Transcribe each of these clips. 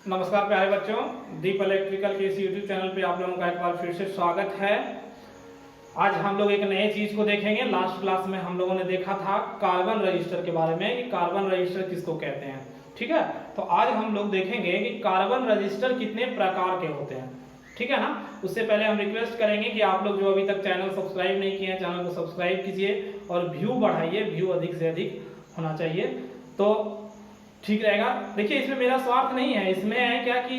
नमस्कार प्यारे बच्चों, दीप इलेक्ट्रिकल के इस यूट्यूब चैनल पे आप लोगों का एक बार फिर से स्वागत है। आज हम लोग एक नए चीज को देखेंगे। लास्ट क्लास में हम लोगों ने देखा था कार्बन रजिस्टर के बारे में कि कार्बन रजिस्टर किसको कहते हैं। ठीक है, तो आज हम लोग देखेंगे कि कार्बन रजिस्टर कितने प्रकार के होते हैं। ठीक है ना। उससे पहले हम रिक्वेस्ट करेंगे कि आप लोग जो अभी तक चैनल सब्सक्राइब नहीं किए हैं, चैनल को सब्सक्राइब कीजिए और व्यू बढ़ाइए। व्यू अधिक से अधिक होना चाहिए तो ठीक रहेगा। देखिए, इसमें मेरा स्वार्थ नहीं है, इसमें है क्या कि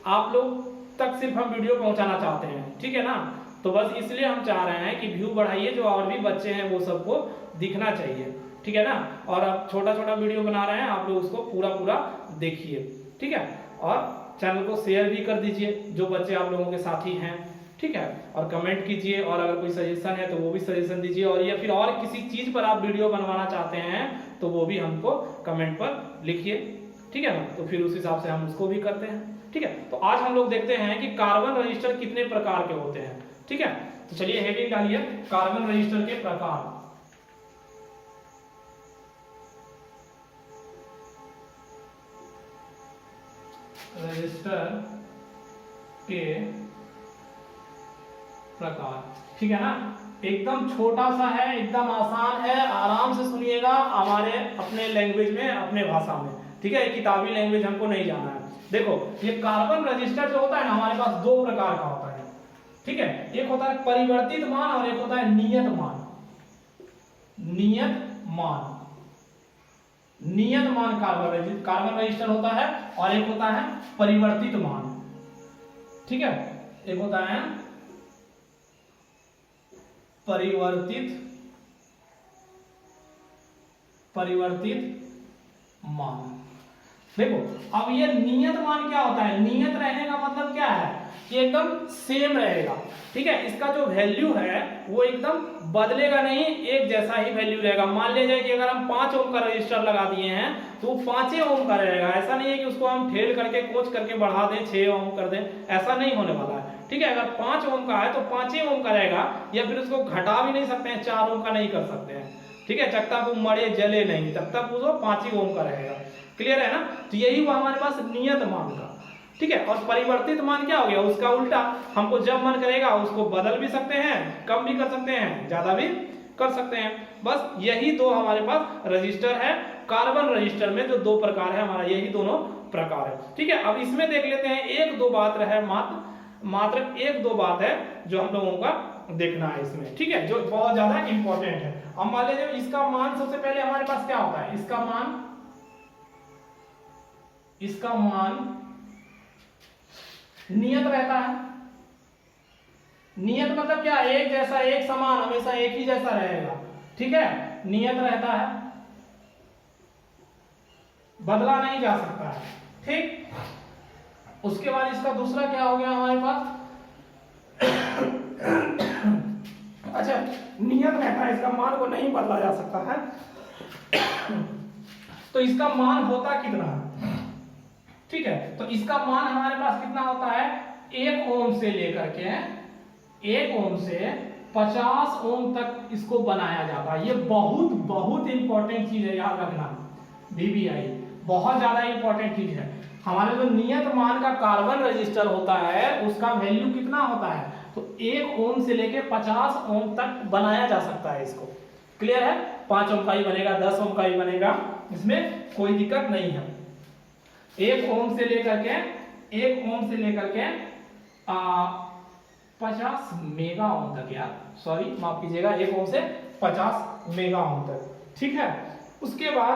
आप लोग तक सिर्फ हम वीडियो पहुंचाना चाहते हैं। ठीक है ना, तो बस इसलिए हम चाह रहे हैं कि व्यू बढ़ाइए, जो और भी बच्चे हैं वो सबको दिखना चाहिए। ठीक है ना। और आप छोटा छोटा वीडियो बना रहे हैं, आप लोग उसको पूरा पूरा देखिए। ठीक है, और चैनल को शेयर भी कर दीजिए जो बच्चे आप लोगों के साथी हैं। ठीक है, और कमेंट कीजिए, और अगर कोई सजेशन है तो वो भी सजेशन दीजिए, और या फिर और किसी चीज पर आप वीडियो बनवाना चाहते हैं तो वो भी हमको कमेंट पर लिखिए। ठीक है ना, तो फिर उस हिसाब से हम उसको भी करते हैं। ठीक है, तो आज हम लोग देखते हैं कि कार्बन रजिस्टर कितने प्रकार के होते हैं। ठीक है, तो चलिए हेडिंग डालिए, कार्बन रजिस्टर के प्रकार। रजिस्टर के प्रकार। ठीक है ना, एकदम छोटा सा है, एकदम आसान है, आराम से सुनिएगा हमारे अपने लैंग्वेज में, अपने भाषा में। ठीक है, किताबी लैंग्वेज हमको नहीं जाना है। देखो, ये कार्बन रजिस्टर जो होता है ना, हमारे पास दो प्रकार का होता है। ठीक है, एक होता है परिवर्तित मान और एक होता है नियत मान। नियत मान, नियत मान कार्बन रजिस्टर होता है, और एक होता है परिवर्तित मान। ठीक है, एक होता है परिवर्तित मान। देखो, अब ये नियत मान क्या होता है? नियत रहने का मतलब क्या है कि एकदम सेम रहेगा। ठीक है, इसका जो वैल्यू है वो एकदम बदलेगा नहीं, एक जैसा ही वैल्यू रहेगा। मान लीजिए कि अगर हम 5 ओम का रजिस्टर लगा दिए हैं तो 5 ओम का रहेगा। ऐसा नहीं है कि उसको हम ठेल करके कोच करके बढ़ा दें, 6 ओम कर दें, ऐसा नहीं होने वाला है। ठीक है, अगर 5 ओम का है तो 5 ओम का रहेगा, या फिर उसको घटा भी नहीं सकते हैं, 4 ओम का नहीं कर सकते हैं। ठीक है, जब तक वो मरे जले नहीं तब तक वो 5 ओम का रहेगा। क्लियर है ना। तो यही हुआ हमारे पास नियत मान का। ठीक है, और परिवर्तित मान क्या हो गया? उसका उल्टा, हमको जब मन करेगा उसको बदल भी सकते हैं, कम भी कर सकते हैं, ज्यादा भी कर सकते हैं। बस यही दो हमारे पास रजिस्टर है। कार्बन रजिस्टर में जो दो प्रकार है हमारा, यही दोनों प्रकार है। ठीक है, अब इसमें देख लेते हैं, एक दो बात है, मात्र एक दो बात है जो हम लोगों का देखना है इसमें। ठीक है, जो बहुत ज्यादा इंपॉर्टेंट है। हम मान लीजिए इसका मान, सबसे पहले हमारे पास क्या होता है? इसका मान नियत रहता है। नियत मतलब क्या? एक जैसा, एक समान, हमेशा एक ही जैसा रहेगा। ठीक है, नियत रहता है, बदला नहीं जा सकता है। ठीक, उसके बाद इसका दूसरा क्या हो गया हमारे पास? अच्छा, नियत रहता है, इसका मान को नहीं बदला जा सकता है। तो इसका मान होता कितना है? ठीक है, तो इसका मान हमारे पास कितना होता है? 1 ओम से लेकर के 1 ओम से 50 ओम तक इसको बनाया जाता है। ये बहुत बहुत इंपॉर्टेंट चीज है, याद रखना। VBI बहुत ज्यादा इंपॉर्टेंट चीज है। हमारे जो नियत मान का कार्बन रजिस्टर होता है उसका वैल्यू कितना होता है? तो 1 ओम से लेके 50 ओम तक बनाया जा सकता है इसको। क्लियर है? 5 ओम का ही बनेगा, 10 ओम का ही बनेगा, इसमें कोई दिक्कत नहीं है। 1 ओम से लेकर के 50 मेगा ओम तक, यार सॉरी माफ कीजिएगा, 1 ओम से 50 मेगा ओम तक। ठीक है, उसके बाद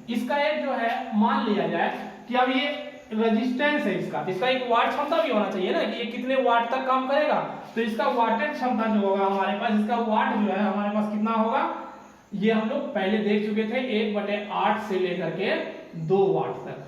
इसका एक जो है, मान लिया जाए कि अब ये रेजिस्टेंस है इसका एक वाट क्षमता भी होना चाहिए ना, कि ये कितने वाट तक काम करेगा। तो इसका वाटेज क्षमता जो होगा हमारे पास, इसका वाट जो है हमारे पास कितना होगा? ये हम लोग पहले देख चुके थे, 1/8 से लेकर के 2 वाट तक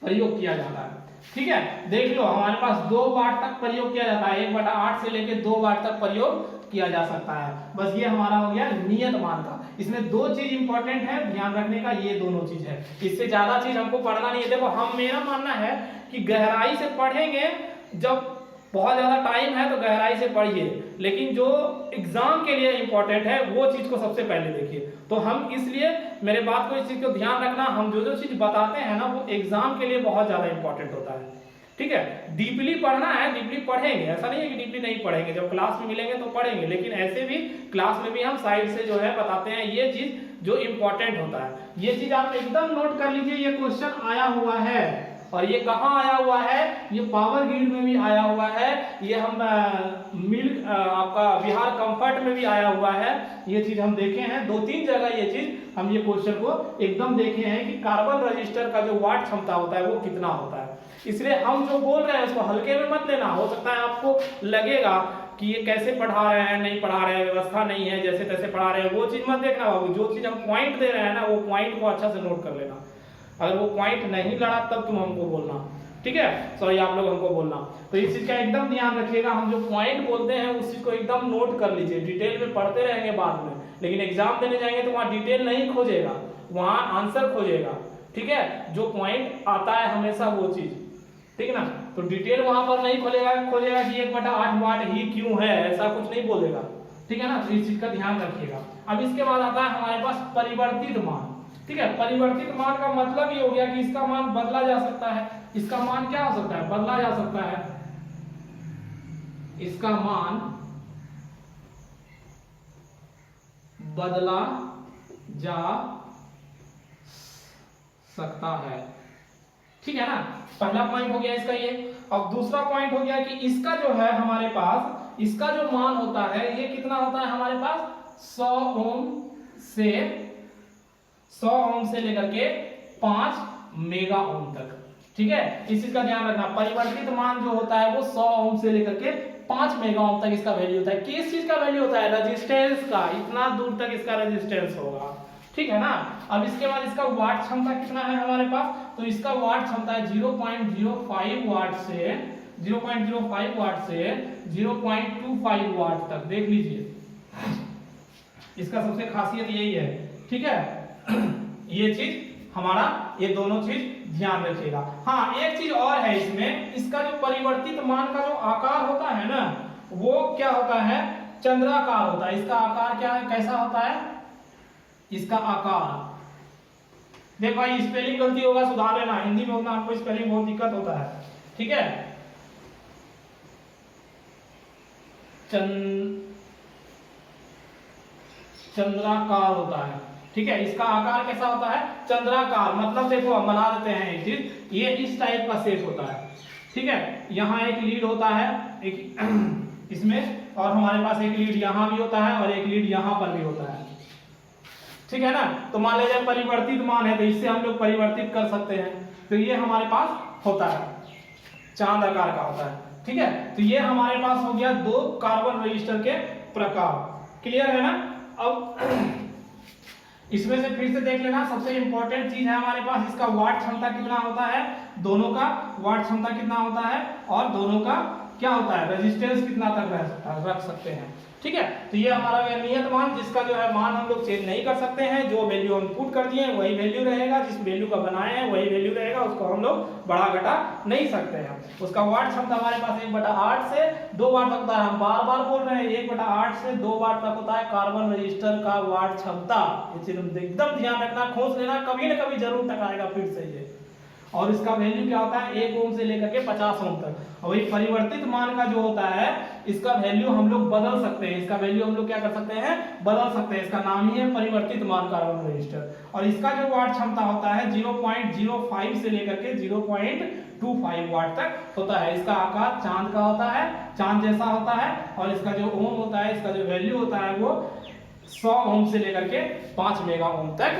प्रयोग किया जाता है। ठीक है, देख लो हमारे पास 2 वाट तक प्रयोग किया जाता है, 1/8 से लेके 2 वाट तक प्रयोग किया जा सकता है। बस ये हमारा हो गया नियत मान का। इसमें दो चीज इंपॉर्टेंट है ध्यान रखने का, ये दोनों चीज है, इससे ज्यादा चीज हमको पढ़ना नहीं है। देखो, मेरा मानना है कि गहराई से पढ़ेंगे, जब बहुत ज्यादा टाइम है तो गहराई से पढ़िए, लेकिन जो एग्जाम के लिए इंपॉर्टेंट है वो चीज को सबसे पहले देखिए। तो हम इसलिए मेरे बात को, इस चीज को ध्यान रखना, हम जो चीज बताते हैं ना वो एग्जाम के लिए बहुत ज्यादा इंपॉर्टेंट होता है। ठीक है, डीपली पढ़ना है, डीपली पढ़ेंगे, ऐसा नहीं है कि डीपली नहीं पढ़ेंगे, जब क्लास में मिलेंगे तो पढ़ेंगे, लेकिन ऐसे भी क्लास में भी हम साइड से जो है बताते हैं ये चीज जो इंपॉर्टेंट होता है। ये चीज आप एकदम नोट कर लीजिए, ये क्वेश्चन आया हुआ है और ये कहाँ आया हुआ है, ये पावर ग्रिड में भी आया हुआ है, ये हम आपका बिहार कंफर्ट में भी आया हुआ है। ये चीज हम देखे हैं 2-3 जगह, ये चीज हम ये क्वेश्चन को एकदम देखे हैं कि कार्बन रजिस्टर का जो वाट क्षमता होता है वो कितना होता है। इसलिए हम जो बोल रहे हैं उसको हल्के में मत लेना। हो सकता है आपको लगेगा कि ये कैसे पढ़ा रहे हैं, नहीं पढ़ा रहे हैं, व्यवस्था नहीं है, जैसे तैसे पढ़ा रहे हैं, वो चीज मत देखना बाबू। जो चीज हम पॉइंट दे रहे हैं ना वो पॉइंट को अच्छा से नोट कर लेना। अगर वो पॉइंट नहीं लड़ा तब तुम हमको बोलना, ठीक है, सॉरी आप लोग हमको बोलना। तो इस चीज का एकदम ध्यान रखिएगा, हम जो पॉइंट बोलते हैं उस चीज को एकदम नोट कर लीजिए। डिटेल में पढ़ते रहेंगे बाद में, लेकिन एग्जाम देने जाएंगे तो वहां डिटेल नहीं खोजेगा, वहां आंसर खोजेगा। ठीक है, जो पॉइंट आता है हमेशा वो चीज, ठीक है ना, तो डिटेल वहां पर नहीं खोलेगा कि 1/8 वाट ही क्यों है, ऐसा कुछ नहीं बोलेगा। ठीक है ना, तो इस चीज का ध्यान रखिएगा। अब इसके बाद आता है हमारे पास परिवर्तित मान। ठीक है, परिवर्तित मान का मतलब ये हो गया कि इसका मान बदला जा सकता है। इसका मान क्या हो सकता है, बदला जा सकता है। इसका मान बदला जा सकता है। ठीक है ना, पहला पॉइंट हो गया इसका ये। अब दूसरा पॉइंट हो गया कि इसका जो है हमारे पास, इसका जो मान होता है ये कितना होता है हमारे पास 100 ओम से लेकर के 5 मेगा ओम तक। ठीक है, इस चीज का ध्यान रखना। परिवर्तित मान जो होता है वो 100 ओम से लेकर के 5 मेगा ओम तक इसका वैल्यू होता है। किस चीज का वैल्यू होता है, रेजिस्टेंस का, इतना दूर तक इसका रेजिस्टेंस होगा। ठीक है ना, अब इसके बाद इसका वाट क्षमता कितना है हमारे पास, तो इसका वाट क्षमता है 0.05 वाट से 0.05 वाट से 0.25 वाट तक। देख लीजिए, इसका सबसे खासियत यही है। ठीक है, ये चीज हमारा, ये दोनों चीज ध्यान रखिएगा। हाँ, एक चीज और है इसमें, इसका जो परिवर्तित मान का जो आकार होता है ना वो क्या होता है, चंद्राकार होता है। इसका आकार क्या है, कैसा होता है इसका आकार। देखो भाई, स्पेलिंग गलती होगा सुधार लेना, हिंदी में होता आपको स्पेलिंग बहुत दिक्कत होता है। ठीक है, चंद्राकार होता है। ठीक है, इसका आकार कैसा होता है, चंद्राकार। मतलब देखो हम बना देते हैं एक चीज, ये इस टाइप का शेप होता है। ठीक है, यहाँ एक लीड होता है एक इसमें, और हमारे पास एक लीड यहाँ भी होता है और एक लीड यहाँ पर भी होता है। ठीक है ना, तो मान लीजिए परिवर्तित मान है तो इससे हम लोग परिवर्तित कर सकते हैं। तो ये हमारे पास होता है, चांद आकार का होता है। ठीक है, तो ये हमारे पास हो गया 2 कार्बन रजिस्टर के प्रकार। क्लियर है ना। अब इसमें से फिर से देख लेना, सबसे इंपॉर्टेंट चीज है हमारे पास, इसका वाट क्षमता कितना होता है, दोनों का वाट क्षमता कितना होता है और दोनों का क्या होता है, रेजिस्टेंस कितना तक रख सकते हैं। ठीक है, तो ये हमारा नियत मान, जिसका जो है मान हम लोग चेंज नहीं कर सकते हैं। जो वैल्यू हम पुट कर दिए वही वैल्यू रहेगा, जिस वैल्यू का बनाए हैं वही वैल्यू रहेगा, उसको हम लोग बढ़ा घटा नहीं सकते हैं। उसका वाट क्षमता हमारे पास 1/8 से 2 वाट तक होता है। हम बार बार बोल रहे हैं 1/8 से 2 वाट तक होता है कार्बन रजिस्टर का वाट क्षमता। ये चीज एकदम ध्यान रखना, खोज लेना, कभी ना कभी जरूर तक आएगा फिर से ये। और इसका वैल्यू क्या होता है, 1 ओम से लेकर के 50 ओम तक। और वही परिवर्तित मान का जो होता है, इसका वैल्यू हम लोग बदल सकते हैं। इसका वैल्यू हम लोग क्या कर सकते हैं, बदल सकते हैं। इसका नाम ही है परिवर्तित मान कार्बन रजिस्टर। और इसका जो वाट क्षमता होता है 0.05 से लेकर के 0.25 वाट तक होता है। इसका आकार चांद का होता है, चांद जैसा होता है। और इसका जो ओम होता है, इसका जो वैल्यू होता है वो 100 ओम से लेकर के 5 मेगा ओम तक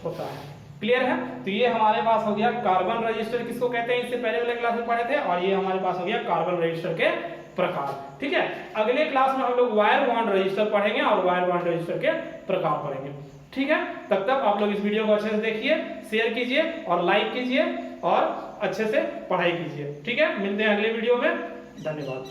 होता है। क्लियर है, तो ये हमारे पास हो गया कार्बन रजिस्टर किसको कहते हैं, इससे पहले वाले क्लास में पढ़े थे। और ये हमारे पास हो गया कार्बन रजिस्टर के प्रकार। ठीक है, अगले क्लास में हम लोग वायर बॉन्ड रजिस्टर पढ़ेंगे और वायर बॉन्ड रजिस्टर के प्रकार पढ़ेंगे। ठीक है, तब तक आप लोग इस वीडियो को अच्छे से देखिए, शेयर कीजिए और लाइक कीजिए और अच्छे से पढ़ाई कीजिए। ठीक है, मिलते हैं अगले वीडियो में, धन्यवाद।